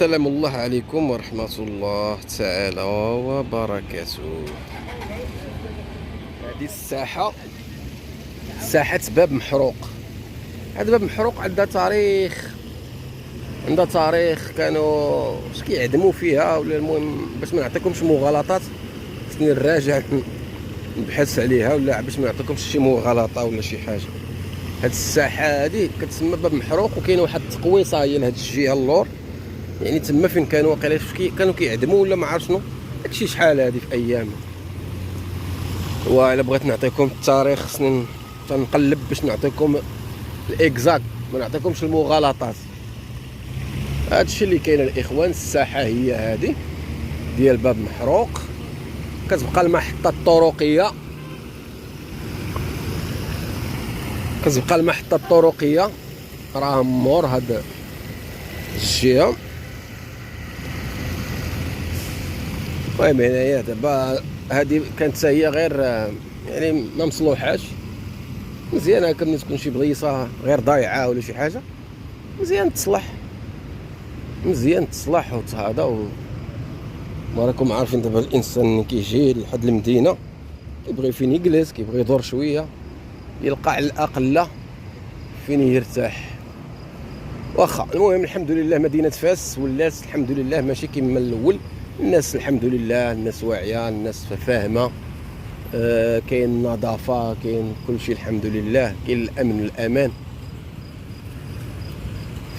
السلام الله عليكم ورحمة الله تعالى وبركاته. هذه ساحة باب محروق. هذا باب محروق عندها تاريخ كانوا واش كيعدموا فيها ولا المهم باش ما نعطيكمش مغالطات خصني نراجع نبحث عليها ولا باش ما نعطيكمش شي مغالطة ولا شي حاجة. هاد الساحة هذه كتسمى باب محروق وكاين واحد التقويصة هي لهاد الجهة اللور، يعني تما فين كانوا واقيلا كانوا كيعدموا ولا ما عرف شنو داكشي شحال هادي في ايام. والا بغيت نعطيكم التاريخ خصني تنقلب باش نعطيكم الاكزاكت ما نعطيكمش المغالطات. هادشي اللي كاين الاخوان. الساحه هي هذه ديال باب محروق، كتبقى المحطه الطرقيه راه مور هاد الجهه. المهم هنايا دابا هذه كانت هي غير يعني ما مصلوحاش مزيان، هكا ملي تكون شي بليصه غير ضايعه ولا شي حاجه مزيان تصلح وتهذا راكم عارفين دابا الانسان كيجي لحد المدينه كيبغي فين يجلس، كيبغي يدور شويه يلقى على الاقل فين يرتاح. واخا المهم الحمد لله مدينه فاس ولات الحمد لله ماشي كيما الاول. الناس الحمد لله الناس واعيه، الناس فاهمه، كاين نظافه، كاين كل شيء الحمد لله، كاين الامن والامان.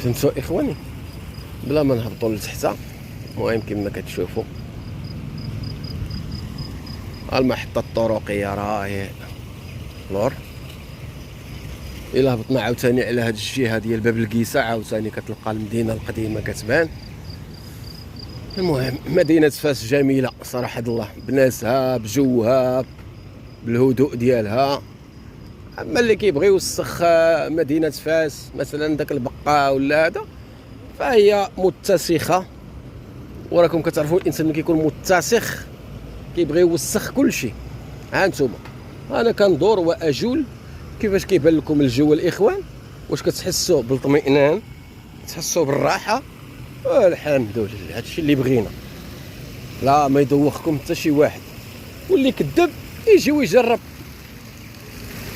فهمتوا اخواني؟ بلا ما نهبطوا لتحت. المهم كما كتشوفوا المحطه الطرقيه راهي لور. الا هبطنا عاوتاني على هاد الجهه ديال باب الكيسه عاوتاني كتلقى المدينه القديمه كتبان. المهم مدينه فاس جميله صراحه الله، بناسها بجوها بالهدوء ديالها. اما اللي كيبغي يوسخ مدينه فاس مثلا داك البقاء ولا هذا فهي متسخه، وراكم كتعرفوا الانسان ملي كيكون متسخ كيبغي يوسخ كل شيء. ها انتم انا كندور واجول كيفاش كيبان لكم الجو الاخوان؟ واش كتحسوا بالاطمئنان؟ تحسوا بالراحه؟ الحمد لله هادشي اللي بغينا. لا ما يدوخكم حتى شي واحد، واللي كذب يجي ويجرب.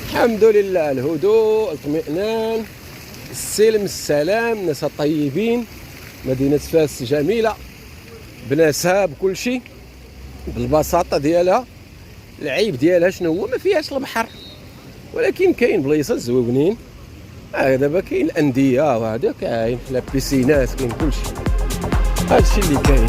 الحمد لله الهدوء الاطمئنان السلم السلام، ناسها طيبين. مدينه فاس جميله بناسها بكل شيء بالبساطه ديالها. العيب ديالها شنو هو؟ ما فيهاش البحر، ولكن كاين بلايصه زوينين. دابا كاين الانديه وهذا كاين لا بيسينات كاين كلشي. هادشي اللي كاين.